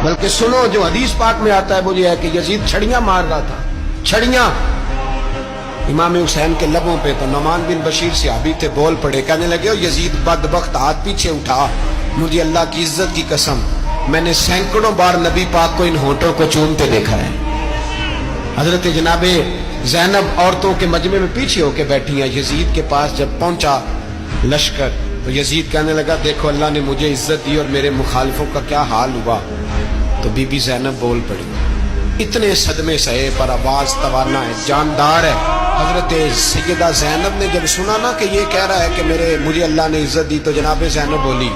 بلکہ سنو جو حدیث پاک میں آتا ہے وہ یہ ہے کہ یزید چھڑیاں مار رہا تھا، چھڑیاں امام حسین کے لبوں پہ، تو نعمان بن بشیر صحابی تھے، بول پڑے، کہنے لگے یزید بدبخت ہاتھ پیچھے اٹھا، مجھے اللہ کی عزت کی قسم میں نے سینکڑوں بار نبی پاک کو ان ہونٹوں کو چومتے دیکھا ہے۔ حضرت جناب زینب عورتوں کے مجمع میں پیچھے ہو کے بیٹھی ہیں، یزید کے پاس جب پہنچا لشکر تو یزید کہنے لگا دیکھو اللہ نے مجھے عزت دی اور میرے مخالفوں کا کیا حال ہوا، تو بی بی زینب بول پڑی، اتنے صدمے سہے پر آواز توانا ہے، جاندار ہے۔ حضرت سیدہ زینب نے جب سنا نا کہ یہ کہہ رہا ہے کہ مجھے اللہ نے عزت دی، تو جناب زینب بولی،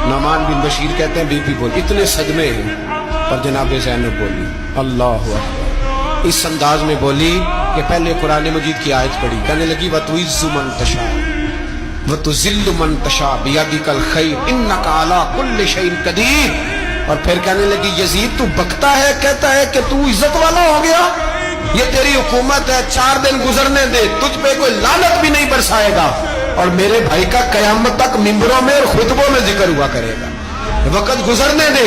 نعمان بن بشیر کہتے ہیں بی بی بولی، اتنے صدمے ہیں پر جناب زینب بولی اللہ اکبر، اس انداز میں بولی کہ پہلے قرآن مجید کی آیت پڑھی، کہنے لگی وَتُعِزُّ مَن تَشَاءُ وَتُذِلُّ مَن تَشَاءُ بِيَدِكَ الْخَيْرُ إِنَّكَ عَلَىٰ كُلِّ شَيْءٍ قَدِيرٌ، اور پھر کہنے لگی یزید تو بکتا ہے، کہتا ہے کہ تو عزت والا ہو گیا، یہ تیری حکومت ہے، 4 دن گزرنے دے، تجھ پہ کوئی لعنت بھی نہیں برسائے گا، اور میرے بھائی کا قیامت تک ممبروں میں اور خطبوں میں ذکر ہوا کرے گا، وقت گزرنے دے۔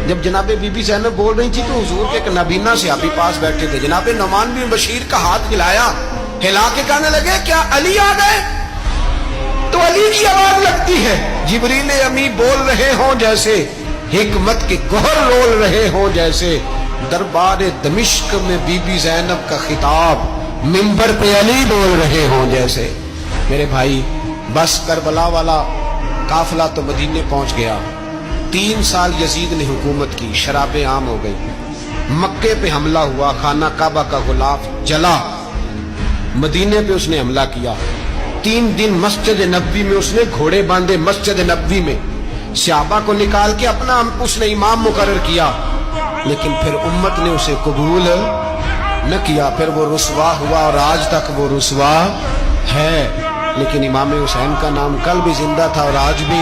جب جناب بی بی زینب بول رہی تھی تو حضور کے ایک نابینا صحابی پاس بیٹھے تھے، جناب نعمان بن بشیر کا ہاتھ ہلایا، ہلا کے کہنے لگے کیا علی آ گئے؟ تو علی کی آواز لگتی ہے، جبریل امی بول رہے ہوں جیسے، حکمت کے گوہر رول رہے ہوں جیسے، دربار دمشق میں بی بی زینب کا خطاب، منبر پہ علی بول رہے ہوں جیسے۔ میرے بھائی بس کربلا والا قافلہ تو مدینے پہنچ گیا، 3 سال یزید نے حکومت کی، شرابیں عام ہو گئی، مکے پہ حملہ ہوا، خانہ کعبہ کا غلاف جلا، مدینے پہ اس نے حملہ کیا، 3 دن مسجد نبوی میں اس نے گھوڑے باندھے، مسجد نبوی میں صحابہ کو نکال کے اپنا اس نے امام مقرر کیا، لیکن پھر امت نے اسے قبول نہ کیا، پھر وہ رسوا ہوا اور آج تک وہ رسوا ہے، لیکن امام حسین کا نام کل بھی زندہ تھا اور آج بھی